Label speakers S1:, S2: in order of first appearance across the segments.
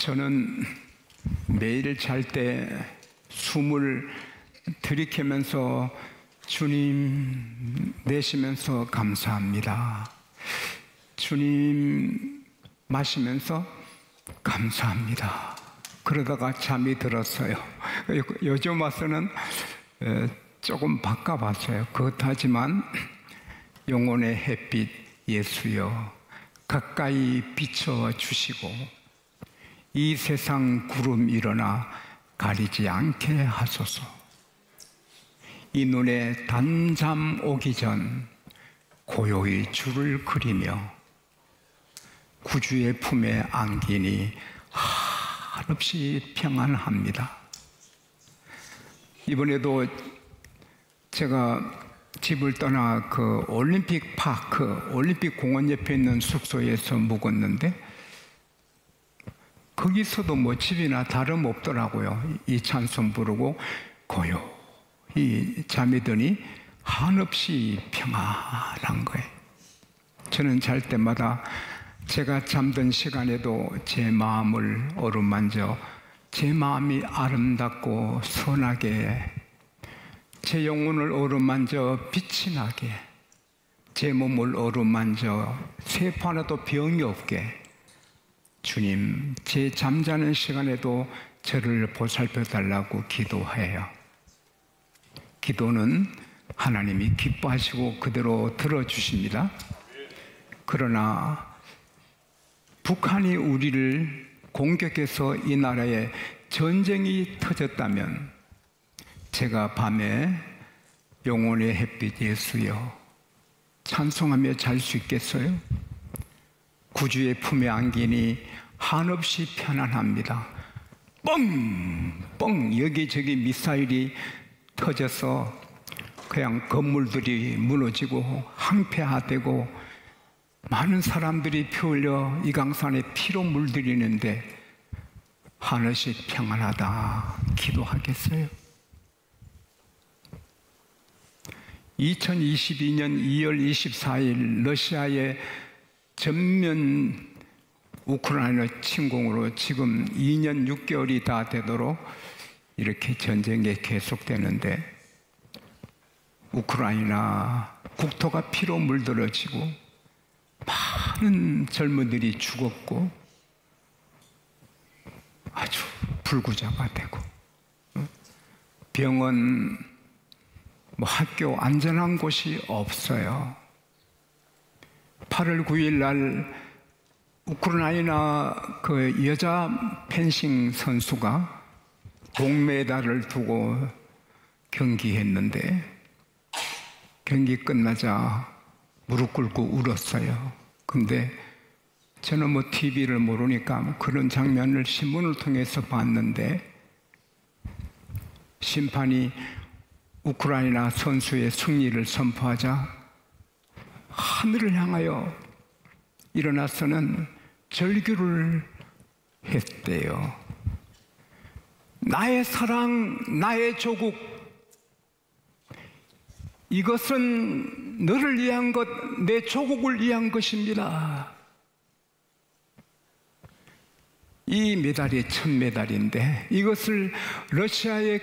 S1: 저는 매일 잘 때 숨을 들이키면서 주님 내쉬면서 감사합니다. 주님 마시면서 감사합니다. 그러다가 잠이 들었어요. 요즘 와서는 조금 바꿔봤어요. 그렇다지만 영혼의 햇빛 예수여 가까이 비춰주시고 이 세상 구름 일어나 가리지 않게 하소서. 이 눈에 단잠 오기 전 고요히 주를 그리며 구주의 품에 안기니 한없이 평안합니다. 이번에도 제가 집을 떠나 그 올림픽 파크, 올림픽 공원 옆에 있는 숙소에서 묵었는데 거기서도 뭐 집이나 다름없더라고요. 이 찬송 부르고 고요히 잠이 드니 한없이 평안한 거예요. 저는 잘 때마다 제가 잠든 시간에도 제 마음을 어루만져 제 마음이 아름답고 선하게 제 영혼을 어루만져 빛이 나게 제 몸을 어루만져 세포 하나도 병이 없게 주님 제 잠자는 시간에도 저를 보살펴 달라고 기도해요. 기도는 하나님이 기뻐하시고 그대로 들어주십니다. 그러나 북한이 우리를 공격해서 이 나라에 전쟁이 터졌다면 제가 밤에 영혼의 햇빛 예수여 찬송하며 잘 수 있겠어요? 구주의 품에 안기니 한없이 편안합니다. 뻥! 여기저기 미사일이 터져서 그냥 건물들이 무너지고 항폐화되고 많은 사람들이 피 흘려 이 강산에 피로 물들이는데 한없이 평안하다 기도하겠어요? 2022년 2월 24일 러시아의 전면 우크라이나 침공으로 지금 2년 6개월이 다 되도록 이렇게 전쟁이 계속되는데 우크라이나 국토가 피로 물들어지고 많은 젊은이들이 죽었고 아주 불구자가 되고 병원, 학교 안전한 곳이 없어요. 8월 9일 날 우크라이나 그 여자 펜싱 선수가 동메달을 두고 경기했는데 경기 끝나자 무릎 꿇고 울었어요. 근데 저는 TV를 모르니까 그런 장면을 신문을 통해서 봤는데 심판이 우크라이나 선수의 승리를 선포하자 하늘을 향하여 일어나서는 절규를 했대요. 나의 사랑, 나의 조국, 이것은 너를 위한 것, 내 조국을 위한 것입니다. 이 메달이 첫 메달인데 이것을 러시아의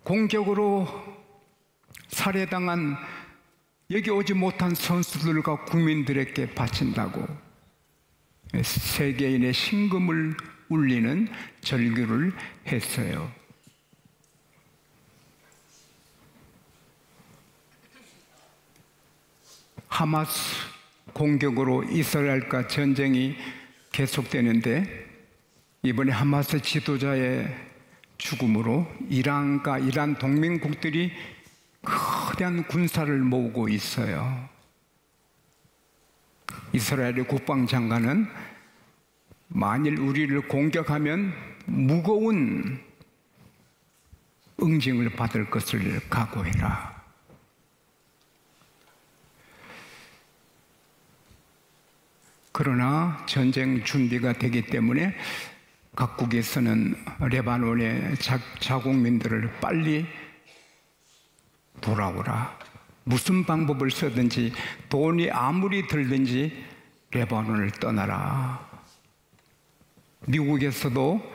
S1: 공격으로 살해당한 여기 오지 못한 선수들과 국민들에게 바친다고 세계인의 심금을 울리는 절규를 했어요. 하마스 공격으로 이스라엘과 전쟁이 계속되는데 이번에 하마스 지도자의 죽음으로 이란과 이란 동맹국들이 거대한 군사를 모으고 있어요. 이스라엘의 국방장관은 만일 우리를 공격하면 무거운 응징을 받을 것을 각오해라. 그러나 전쟁 준비가 되기 때문에 각국에서는 레바논의 자국민들을 빨리 돌아오라. 무슨 방법을 쓰든지 돈이 아무리 들든지 레바논을 떠나라. 미국에서도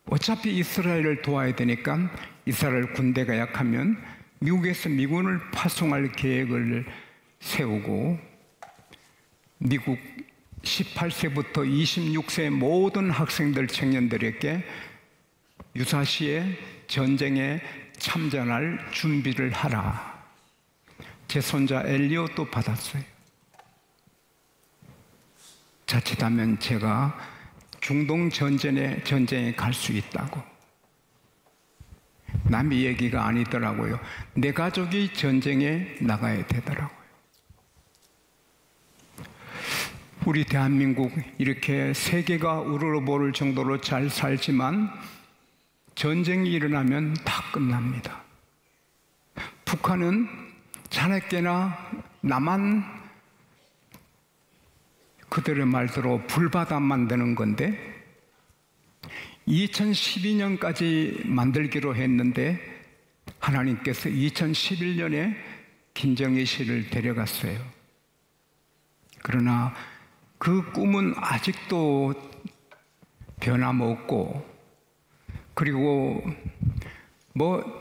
S1: 어차피 이스라엘을 도와야 되니까 이스라엘 군대가 약하면 미국에서 미군을 파송할 계획을 세우고 미국 18세부터 26세 모든 학생들, 청년들에게 유사시에 전쟁에 참전할 준비를 하라. 제 손자 엘리엇도 받았어요. 자칫하면 제가 중동 전쟁에 갈 수 있다고. 남의 얘기가 아니더라고요. 내 가족이 전쟁에 나가야 되더라고요. 우리 대한민국 이렇게 세계가 우러러보를 정도로 잘 살지만 전쟁이 일어나면 다 끝납니다. 북한은 자네께나 나만 그들의 말대로 불바다 만드는 건데 2012년까지 만들기로 했는데 하나님께서 2011년에 김정일 씨를 데려갔어요. 그러나 그 꿈은 아직도 변함없고, 그리고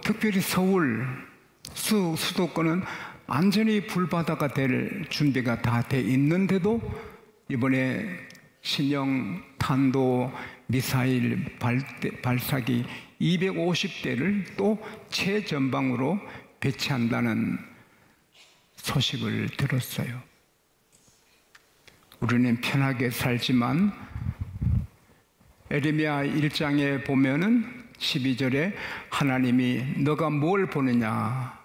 S1: 특별히 서울 수도권은 완전히 불바다가 될 준비가 다 돼 있는데도 이번에 신형 탄도 미사일 발사기 250대를 또 최전방으로 배치한다는 소식을 들었어요. 우리는 편하게 살지만 에레미야 1장에 보면은 12절에 하나님이 너가 뭘 보느냐?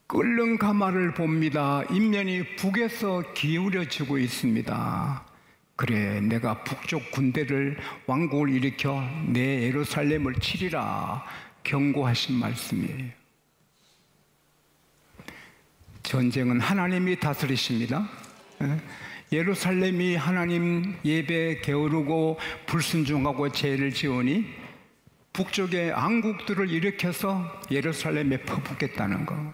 S1: 끓는 가마를 봅니다. 인면이 북에서 기울여지고 있습니다. 그래, 내가 북쪽 군대를 왕국을 일으켜 내 예루살렘을 치리라 경고하신 말씀이에요. 전쟁은 하나님이 다스리십니다. 예루살렘이 하나님 예배에 게으르고 불순종하고 죄를 지으니 북쪽의 왕국들을 일으켜서 예루살렘에 퍼붓겠다는 거.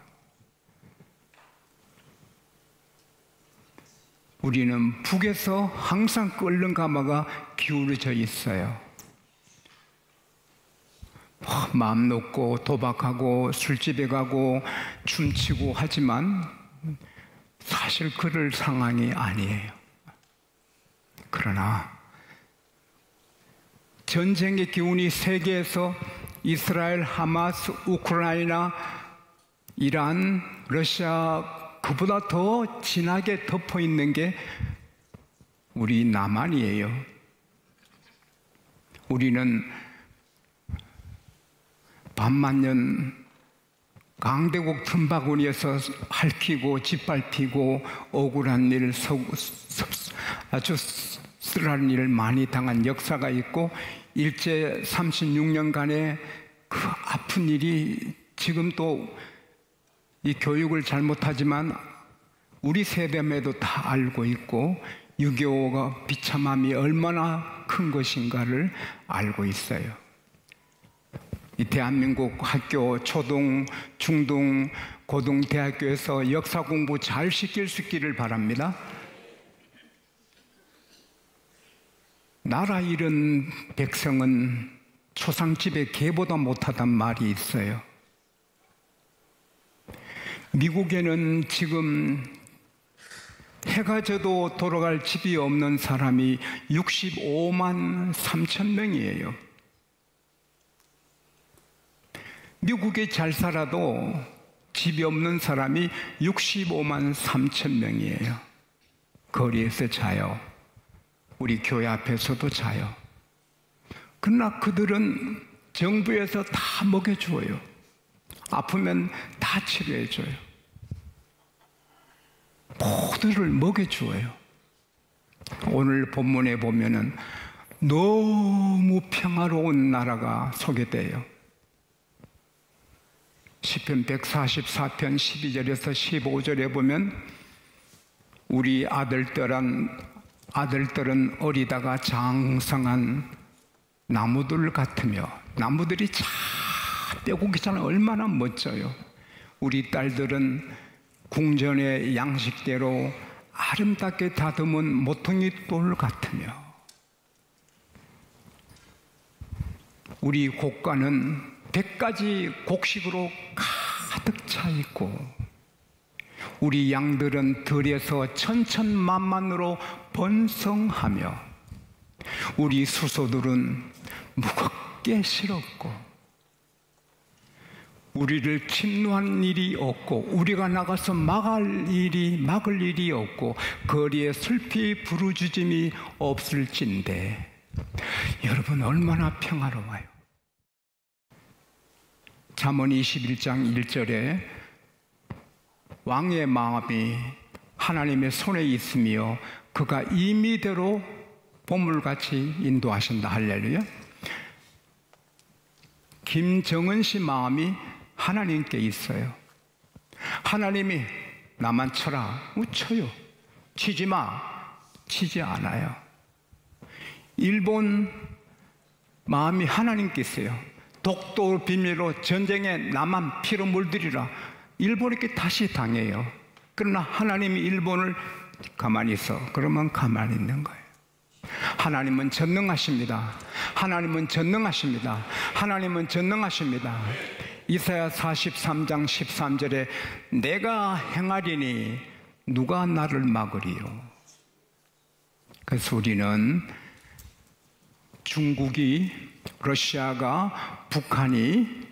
S1: 우리는 북에서 항상 끓는 가마가 기울어져 있어요. 마음 놓고 도박하고 술집에 가고 춤추고 하지만 사실 그럴 상황이 아니에요. 그러나 전쟁의 기운이 세계에서 이스라엘, 하마스, 우크라이나, 이란, 러시아 그보다 더 진하게 덮어 있는 게 우리 남한이에요. 우리는 반만년 강대국 틈바구니에서 핥히고 짓밟히고 억울한 일, 아주 쓰라린 일을 많이 당한 역사가 있고 일제 36년간의 그 아픈 일이 지금 또 이 교육을 잘못하지만 우리 세대에도 다 알고 있고 6.25가 비참함이 얼마나 큰 것인가를 알고 있어요. 이 대한민국 학교, 초등, 중등, 고등, 대학교에서 역사 공부 잘 시킬 수 있기를 바랍니다. 나라 잃은 백성은 초상집에 개보다 못하단 말이 있어요. 미국에는 지금 해가 져도 돌아갈 집이 없는 사람이 65만 3천 명이에요. 미국에 잘 살아도 집이 없는 사람이 65만 3천 명이에요. 거리에서 자요. 우리 교회 앞에서도 자요. 그러나 그들은 정부에서 다 먹여줘요. 아프면 다 치료해줘요. 모두를 먹여주어요. 오늘 본문에 보면은 너무 평화로운 나라가 소개돼요. 시편 144편 12절에서 15절에 보면 우리 아들들은 어리다가 장성한 나무들 같으며, 나무들이 쫙 뼈고기처럼 얼마나 멋져요. 우리 딸들은 궁전의 양식대로 아름답게 다듬은 모퉁이 돌 같으며, 우리 곡간은 100가지 곡식으로 가득 차 있고, 우리 양들은 들에서 천천만만으로 번성하며, 우리 수소들은 무겁게 실었고, 우리를 침노한 일이 없고, 우리가 나가서 막을 일이 없고, 거리에 슬피 부르짖음이 없을진데, 여러분 얼마나 평화로워요. 잠언 21장 1절에 왕의 마음이 하나님의 손에 있으며 그가 임의대로 보물같이 인도하신다. 할렐루야. 김정은 씨 마음이 하나님께 있어요. 하나님이 나만 쳐라. 쳐요. 치지 마. 치지 않아요. 일본 마음이 하나님께 있어요. 독도 비밀로 전쟁에 나만 피로 물들이라. 일본에게 다시 당해요. 그러나 하나님이 일본을 가만히 있어. 그러면 가만히 있는 거예요. 하나님은 전능하십니다. 하나님은 전능하십니다. 하나님은 전능하십니다. 이사야 43장 13절에 내가 행하리니 누가 나를 막으리요. 그래서 우리는 중국이, 러시아가, 북한이,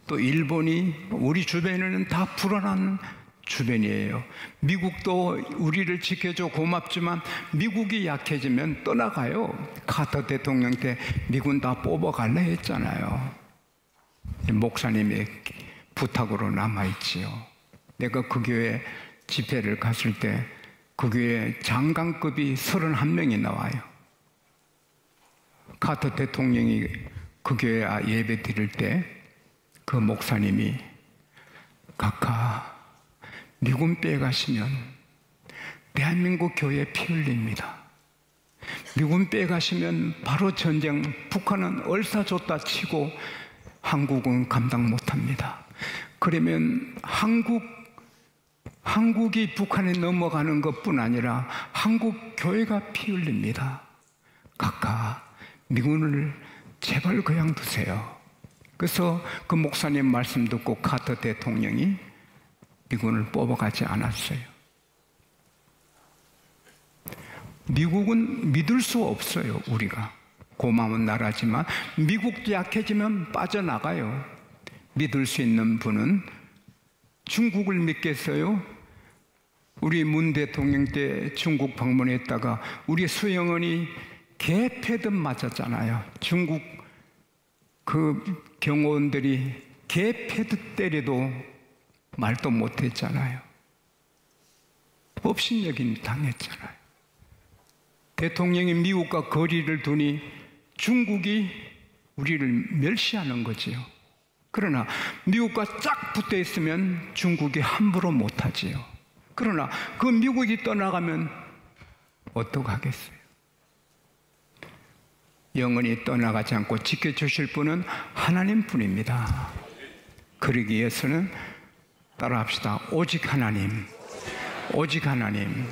S1: 또 일본이 우리 주변에는 다 불안한 주변이에요. 미국도 우리를 지켜줘 고맙지만 미국이 약해지면 떠나가요. 카터 대통령 때 미군 다 뽑아갈래 했잖아요. 목사님의 부탁으로 남아있지요. 내가 그 교회 집회를 갔을 때 그 교회 장관급이 31명이 나와요. 카터 대통령이 그 교회 예배 드릴 때 그 목사님이 각하 미군 빼가시면 대한민국 교회 피 흘립니다. 미군 빼가시면 바로 전쟁, 북한은 얼싸줬다 치고 한국은 감당 못합니다. 그러면 한국이 북한에 넘어가는 것뿐 아니라 한국 교회가 피 흘립니다. 각하 미군을 제발 그냥 두세요. 그래서 그 목사님 말씀 듣고 카터 대통령이 미군을 뽑아가지 않았어요. 미국은 믿을 수 없어요. 우리가 고마운 나라지만 미국도 약해지면 빠져나가요. 믿을 수 있는 분은 중국을 믿겠어요? 우리 문 대통령 때 중국 방문했다가 우리 수영원이 개패듯 맞았잖아요. 중국 그 경호원들이 개패듯 때려도 말도 못했잖아요. 업신여김 당했잖아요. 대통령이 미국과 거리를 두니 중국이 우리를 멸시하는 거지요. 그러나 미국과 쫙 붙어 있으면 중국이 함부로 못하지요. 그러나 그 미국이 떠나가면 어떡하겠어요? 영원히 떠나가지 않고 지켜주실 분은 하나님뿐입니다. 그러기 위해서는 따라합시다. 오직 하나님, 오직 하나님.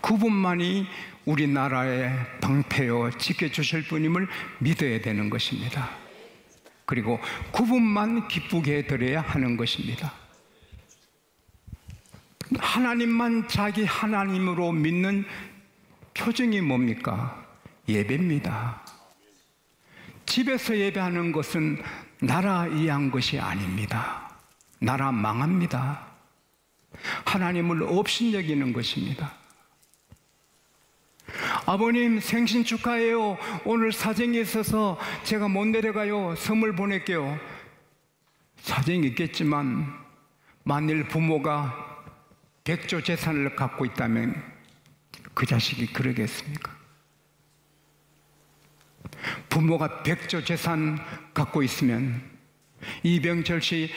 S1: 그분만이 우리나라의 방패요 지켜주실 분임을 믿어야 되는 것입니다. 그리고 그분만 기쁘게 해드려야 하는 것입니다. 하나님만 자기 하나님으로 믿는 표정이 뭡니까? 예배입니다. 집에서 예배하는 것은 나라 위한 것이 아닙니다. 나라 망합니다. 하나님을 업신여기는 것입니다. 아버님 생신 축하해요. 오늘 사정이 있어서 제가 못 내려가요. 선물 보낼게요. 사정이 있겠지만 만일 부모가 100조 재산을 갖고 있다면 그 자식이 그러겠습니까? 부모가 100조 재산 갖고 있으면 이병철 씨,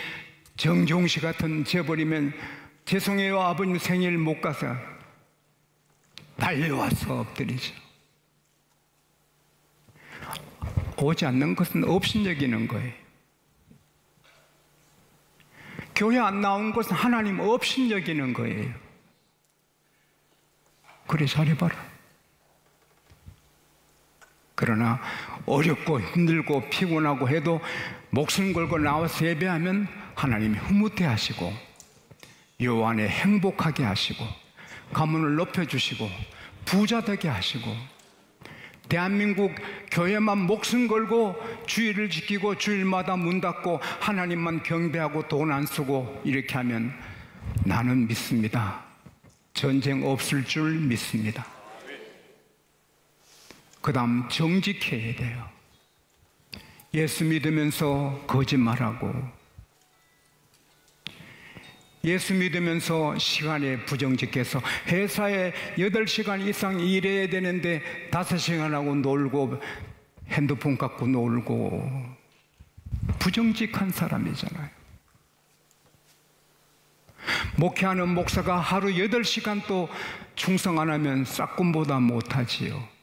S1: 정종 씨 같은 재벌이면 죄송해요 아버님 생일 못 가서 달려와서 엎드리죠. 오지 않는 것은 업신여기는 거예요. 교회 안 나온 것은 하나님 업신여기는 거예요. 그래 잘해봐라. 그러나 어렵고 힘들고 피곤하고 해도 목숨 걸고 나와서 예배하면 하나님이 흐뭇해 하시고 요 안에 행복하게 하시고 가문을 높여주시고 부자 되게 하시고 대한민국 교회만 목숨 걸고 주일을 지키고 주일마다 문 닫고 하나님만 경배하고 돈 안 쓰고 이렇게 하면 나는 믿습니다. 전쟁 없을 줄 믿습니다. 그 다음 정직해야 돼요. 예수 믿으면서 거짓말하고 예수 믿으면서 시간에 부정직해서 회사에 8시간 이상 일해야 되는데 5시간 하고 놀고 핸드폰 갖고 놀고 부정직한 사람이잖아요. 목회하는 목사가 하루 8시간 또 충성 안 하면 싹군보다 못하지요.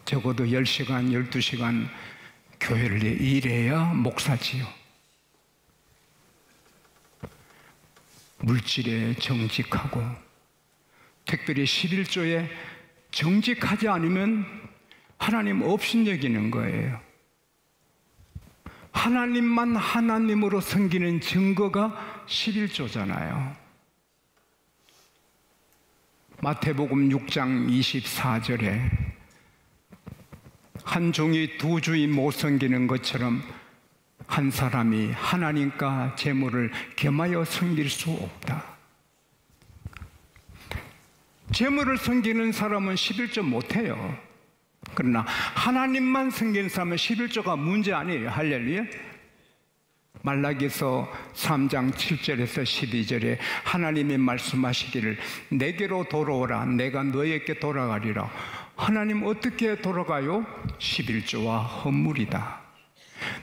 S1: 적어도 10시간, 12시간 교회를 일해야 목사지요. 물질에 정직하고 특별히 11조에 정직하지 않으면 하나님 없인 여기는 거예요. 하나님만 하나님으로 섬기는 증거가 11조잖아요. 마태복음 6장 24절에 한 종이 두 주인 못 섬기는 것처럼 한 사람이 하나님과 재물을 겸하여 섬길 수 없다. 재물을 섬기는 사람은 11조 못해요. 그러나 하나님만 섬기는 사람은 11조가 문제 아니에요. 할렐루야. 말라기서 3장 7절에서 12절에 하나님이 말씀하시기를 내게로 돌아오라 내가 너에게 돌아가리라. 하나님 어떻게 돌아가요? 11조와 헌물이다.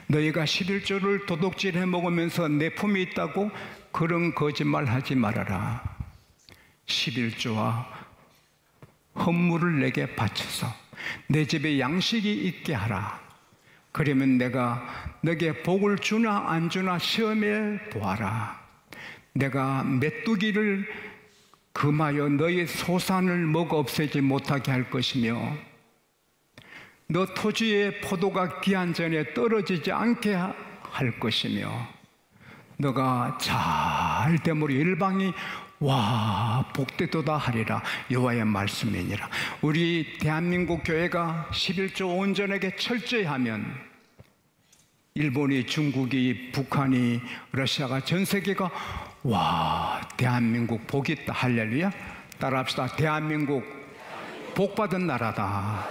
S1: 너희가 11조를 도둑질해 먹으면서 내 품이 있다고 그런 거짓말 하지 말아라. 11조와 헌물을 내게 바쳐서 내 집에 양식이 있게 하라. 그러면 내가 너에게 복을 주나 안 주나 시험해 보아라. 내가 메뚜기를 금하여 너의 소산을 먹어 없애지 못하게 할 것이며 너 토지의 포도가 기한 전에 떨어지지 않게 할 것이며 너가 잘 되므로 일방이 와 복되도다 하리라. 여호와의 말씀이니라. 우리 대한민국 교회가 11조 온전하게 철저히 하면 일본이, 중국이, 북한이, 러시아가, 전 세계가 와 대한민국 복이 있다. 할렐루야. 따라합시다. 대한민국 복받은 나라다.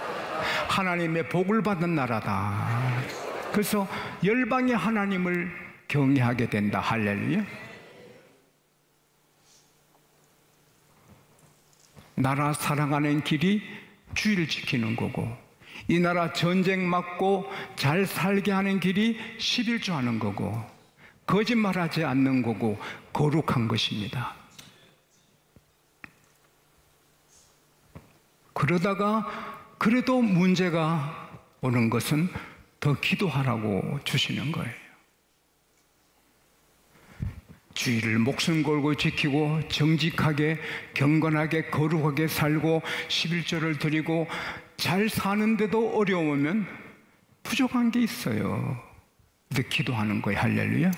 S1: 하나님의 복을 받은 나라다. 그래서 열방의 하나님을 경외하게 된다. 할렐루야. 나라 사랑하는 길이 주의를 지키는 거고 이 나라 전쟁 막고 잘 살게 하는 길이 11조 하는 거고 거짓말하지 않는 거고 거룩한 것입니다. 그러다가 그래도 문제가 오는 것은 더 기도하라고 주시는 거예요. 주의를 목숨 걸고 지키고 정직하게 경건하게 거룩하게 살고 11조를 드리고 잘 사는데도 어려우면 부족한 게 있어요. 근데 기도하는 거예요. 할렐루야.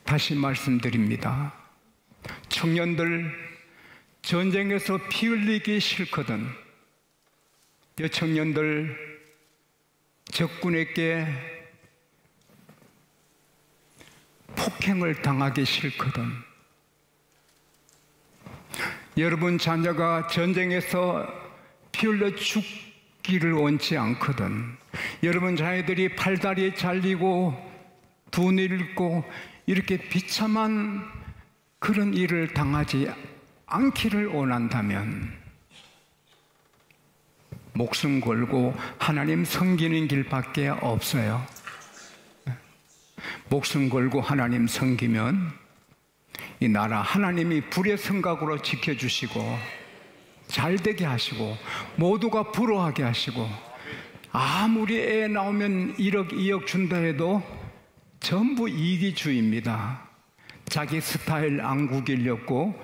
S1: 다시 말씀드립니다. 청년들 전쟁에서 피 흘리기 싫거든 여청년들 적군에게 폭행을 당하기 싫거든 여러분 자녀가 전쟁에서 피 흘려 죽기를 원치 않거든 여러분 자녀들이 팔다리에 잘리고 두 눈 잃고 이렇게 비참한 그런 일을 당하지 않기를 원한다면 목숨 걸고 하나님 섬기는 길밖에 없어요. 목숨 걸고 하나님 섬기면 이 나라 하나님이 불의 성각으로 지켜주시고 잘되게 하시고 모두가 부러워하게 하시고 아무리 애 나오면 1억 2억 준다 해도 전부 이기주의입니다. 자기 스타일 안 구기려고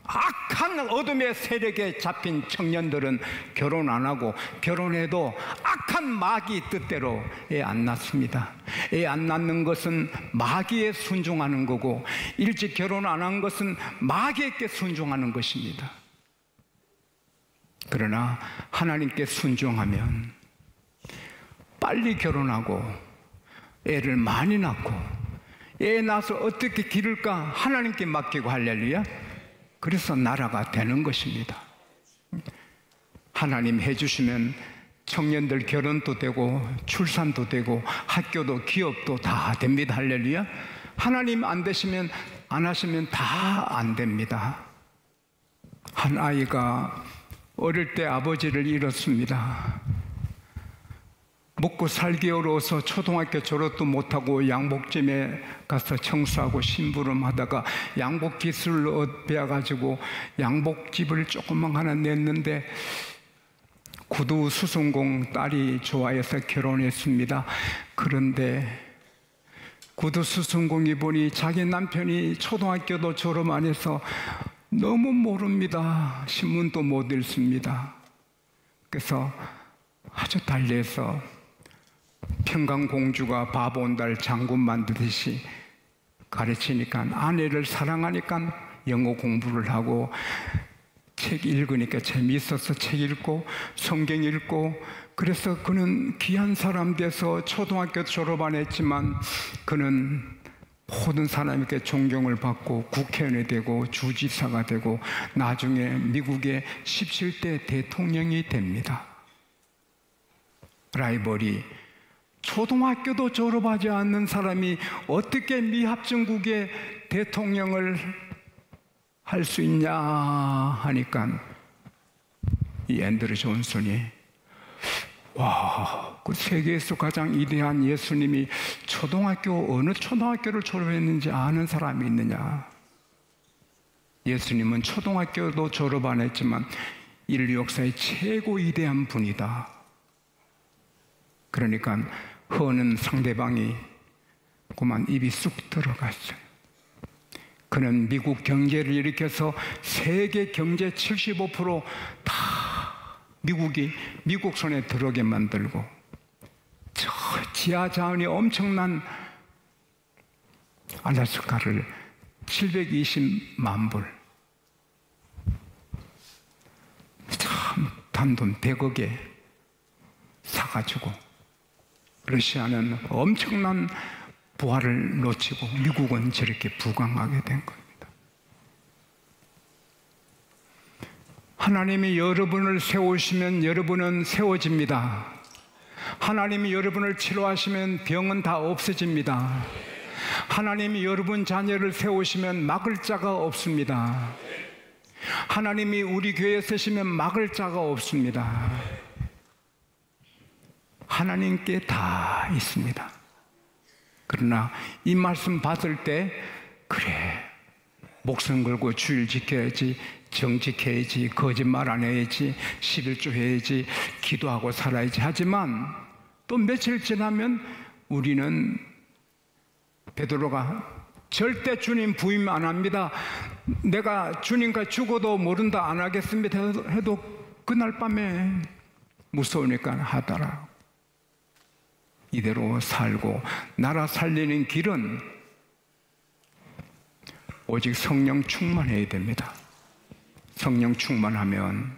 S1: 악한 어둠의 세력에 잡힌 청년들은 결혼 안 하고, 결혼해도 악한 마귀 뜻대로 애 안 낳습니다. 애 안 낳는 것은 마귀에 순종하는 거고, 일찍 결혼 안 한 것은 마귀에게 순종하는 것입니다. 그러나 하나님께 순종하면 빨리 결혼하고 애를 많이 낳고, 애 낳아서 어떻게 기를까 하나님께 맡기고, 할렐루야. 그래서 나라가 되는 것입니다. 하나님 해주시면 청년들 결혼도 되고 출산도 되고 학교도 기업도 다 됩니다. 할렐루야. 하나님 안 되시면, 안 하시면 다 안 됩니다. 한 아이가 어릴 때 아버지를 잃었습니다. 먹고 살기 어려워서 초등학교 졸업도 못하고 양복점에 가서 청소하고 심부름하다가 양복 기술을 배워가지고 양복집을 조그만 하나 냈는데, 구두 수선공 딸이 좋아해서 결혼했습니다. 그런데 구두 수선공이 보니 자기 남편이 초등학교도 졸업 안 해서 너무 모릅니다. 신문도 못 읽습니다. 그래서 아주 달래서 평강공주가 밥 온 달 장군 만드듯이 가르치니까, 아내를 사랑하니까 영어 공부를 하고, 책 읽으니까 재미있어서 책 읽고 성경 읽고, 그래서 그는 귀한 사람 돼서 초등학교 졸업 안 했지만 그는 모든 사람에게 존경을 받고 국회의원이 되고 주지사가 되고 나중에 미국의 17대 대통령이 됩니다. 라이벌이 초등학교도 졸업하지 않는 사람이 어떻게 미합중국의 대통령을 할 수 있냐 하니까 이 앤드류 존슨이, 와, 그 세계에서 가장 위대한 예수님이 어느 초등학교를 졸업했는지 아는 사람이 있느냐. 예수님은 초등학교도 졸업 안 했지만 인류 역사의 최고 위대한 분이다. 그러니까 허는 상대방이 그만 입이 쑥 들어갔어요. 그는 미국 경제를 일으켜서 세계 경제 75% 다 미국 손에 들어오게 만들고, 저 지하 자원이 엄청난 알래스카를 720만 불, 참 단돈 100억에 사가지고 러시아는 엄청난 부활을 놓치고 미국은 저렇게 부강하게 된 겁니다. 하나님이 여러분을 세우시면 여러분은 세워집니다. 하나님이 여러분을 치료하시면 병은 다 없어집니다. 하나님이 여러분 자녀를 세우시면 막을 자가 없습니다. 하나님이 우리 교회에 쓰시면 막을 자가 없습니다. 하나님께 다 있습니다. 그러나 이 말씀 받을 때, 그래, 목숨 걸고 주일 지켜야지, 정직해야지, 거짓말 안 해야지, 11조 해야지, 기도하고 살아야지 하지만 또 며칠 지나면 우리는, 베드로가 절대 주님 부임 안 합니다, 내가 주님과 죽어도 모른다, 안 하겠습니다 해도 그날 밤에 무서우니까 하더라. 이대로 살고, 나라 살리는 길은 오직 성령 충만해야 됩니다. 성령 충만하면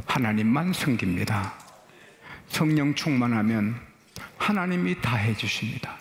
S1: 하나님만 섬깁니다. 성령 충만하면 하나님이 다 해주십니다.